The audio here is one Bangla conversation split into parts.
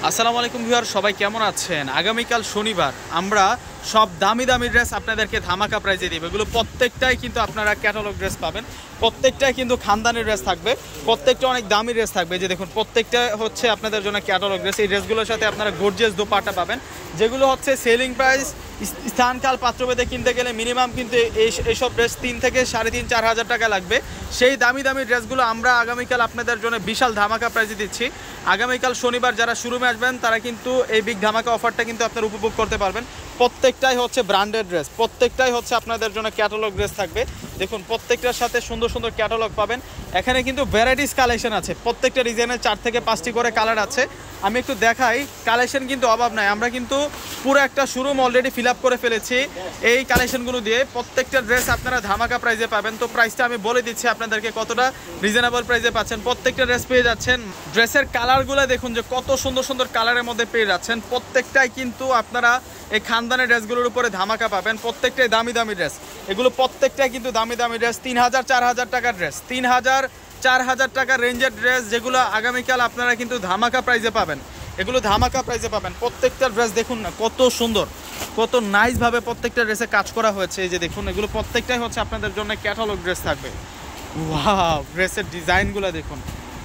আসসালামু আলাইকুম ভিউয়ার, সবাই কেমন আছেন? আগামীকাল শনিবার আমরা সব দামি দামি ড্রেস আপনাদেরকে ধামাকা প্রাইজে দিব। এগুলো প্রত্যেকটাই কিন্তু আপনারা ক্যাটালগ ড্রেস পাবেন, প্রত্যেকটাই কিন্তু খানদানি ড্রেস থাকবে, প্রত্যেকটা অনেক দামি ড্রেস থাকবে। যে দেখুন প্রত্যেকটা হচ্ছে আপনাদের জন্য ক্যাটালগ ড্রেস। এই ড্রেসগুলোর সাথে আপনারা গর্জিয়াস দোপাট্টা পাবেন, যেগুলো হচ্ছে সেলিং প্রাইস স্থানকাল পাত্রভেদে কিনতে গেলে মিনিমাম কিন্তু এইসব ড্রেস 3 থেকে 3.5-4 হাজার টাকা লাগবে। সেই দামি দামি ড্রেসগুলো আমরা আগামীকাল আপনাদের জন্য বিশাল ধামাকা প্রাইজে দিচ্ছি। আগামীকাল শনিবার যারা শোরুমে আসবেন তারা কিন্তু এই বিগ ধামাকা অফারটা কিন্তু আপনারা উপভোগ করতে পারবেন। প্রত্যেকটাই হচ্ছে ব্র্যান্ডেড ড্রেস, প্রত্যেকটাই হচ্ছে আপনাদের জন্য ক্যাটালগ ড্রেস থাকবে। দেখুন প্রত্যেকটার সাথে সুন্দর সুন্দর ক্যাটালগ পাবেন। এখানে কিন্তু ভ্যারাইটিস কালেকশন আছে, প্রত্যেকটা ডিজাইনের 4 থেকে 5টি করে কালার আছে। আমি একটু দেখাই, কালেকশন কিন্তু অভাব নাই। আমরা কিন্তু পুরো একটা শোরুম অলরেডি ফিল আপ করে ফেলেছি এই কালেকশনগুলো দিয়ে। প্রত্যেকটা ড্রেস আপনারা ধামাকা প্রাইজে পাবেন। তো প্রাইসটা আমি বলে দিচ্ছি আপনাদেরকে কতটা রিজনেবল প্রাইজে পাচ্ছেন। প্রত্যেকটা ড্রেস পেয়ে যাচ্ছেন, ড্রেসের কালারগুলো দেখুন যে কত সুন্দর সুন্দর কালারের মধ্যে পেয়ে যাচ্ছেন। প্রত্যেকটাই কিন্তু আপনারা এই খানদানের ড্রেসগুলোর উপরে ধামাকা পাবেন। প্রত্যেকটাই দামি দামি ড্রেস, এগুলো প্রত্যেকটাই কিন্তু দামি দামি ড্রেস। 3,000-4,000 টাকার ড্রেস, 3,000-4,000 টাকার রেঞ্জের ড্রেস, যেগুলো আগামীকাল আপনারা কিন্তু ধামাকা প্রাইজে পাবেন। এগুলো ধামাকা প্রাইজে পাবেন। প্রত্যেকটা ড্রেস দেখুন না কত সুন্দর, কত নাইসভাবে প্রত্যেকটা ড্রেসে কাজ করা হয়েছে। এই যে দেখুন এগুলো প্রত্যেকটাই হচ্ছে আপনাদের জন্য ক্যাটালগ ড্রেস থাকবে। ওয়াও, ড্রেসের ডিজাইনগুলো দেখুন।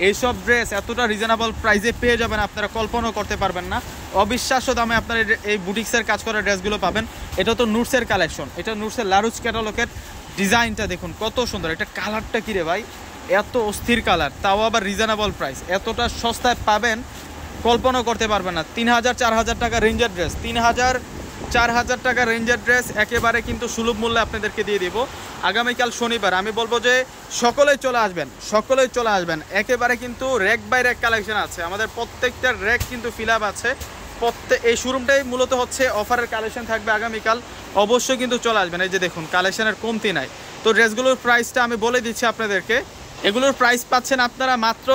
এইসব ড্রেস এতটা রিজনেবল প্রাইসে পেয়ে যাবেন আপনারা কল্পনাও করতে পারবেন না। অবিশ্বাস্য দামে আপনারা এই বুটিক্সের কাজ করা ড্রেসগুলো পাবেন। এটা তো নুটসের কালেকশন, এটা নুটসের লারুজ ক্যাটালগের ডিজাইনটা দেখুন কত সুন্দর। এটা কালারটা কী রে ভাই, এত অস্থির কালার, তাও আবার রিজনেবল প্রাইস। এতটা সস্তায় পাবেন কল্পনাও করতে পারবেন না। 3,000-4,000 টাকা রেঞ্জের ড্রেস, 3,000-4,000 টাকা রেঞ্জের ড্রেস একেবারে কিন্তু সুলভ মূল্যে আপনাদেরকে দিয়ে দিব। আগামীকাল শনিবার আমি বলবো যে সকলেই চলে আসবেন, সকলেই চলে আসবেন। একেবারে কিন্তু র্যাক বাই র্যাক কালেকশন আছে, আমাদের প্রত্যেকটা র্যাক কিন্তু ফিল আপ আছে। এই শোরুমটাই মূলত হচ্ছে অফারের কালেকশন থাকবে আগামীকাল, অবশ্যই কিন্তু চলে আসবেন। এই যে দেখুন কালেকশনের কমতি নাই। তো ড্রেসগুলোর প্রাইসটা আমি বলে দিচ্ছি আপনাদেরকে। এগুলোর প্রাইস পাচ্ছেন আপনারা মাত্র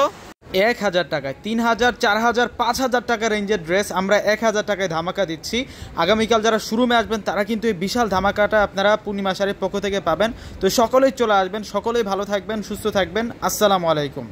1,000 টাকায়। 3,000, 4,000, 5,000 টাকা রেঞ্জের ড্রেস আমরা 1,000 টাকায় ধামাকা দিচ্ছি। আগামীকাল যারা শোরুমে আসবেন তারা কিন্তু এই বিশাল ধামাকাটা আপনারা পূর্ণিমা শাড়ির পক্ষ থেকে পাবেন। তো সকলেই চলে আসবেন, সকলেই ভালো থাকবেন, সুস্থ থাকবেন। আসসালামু আলাইকুম।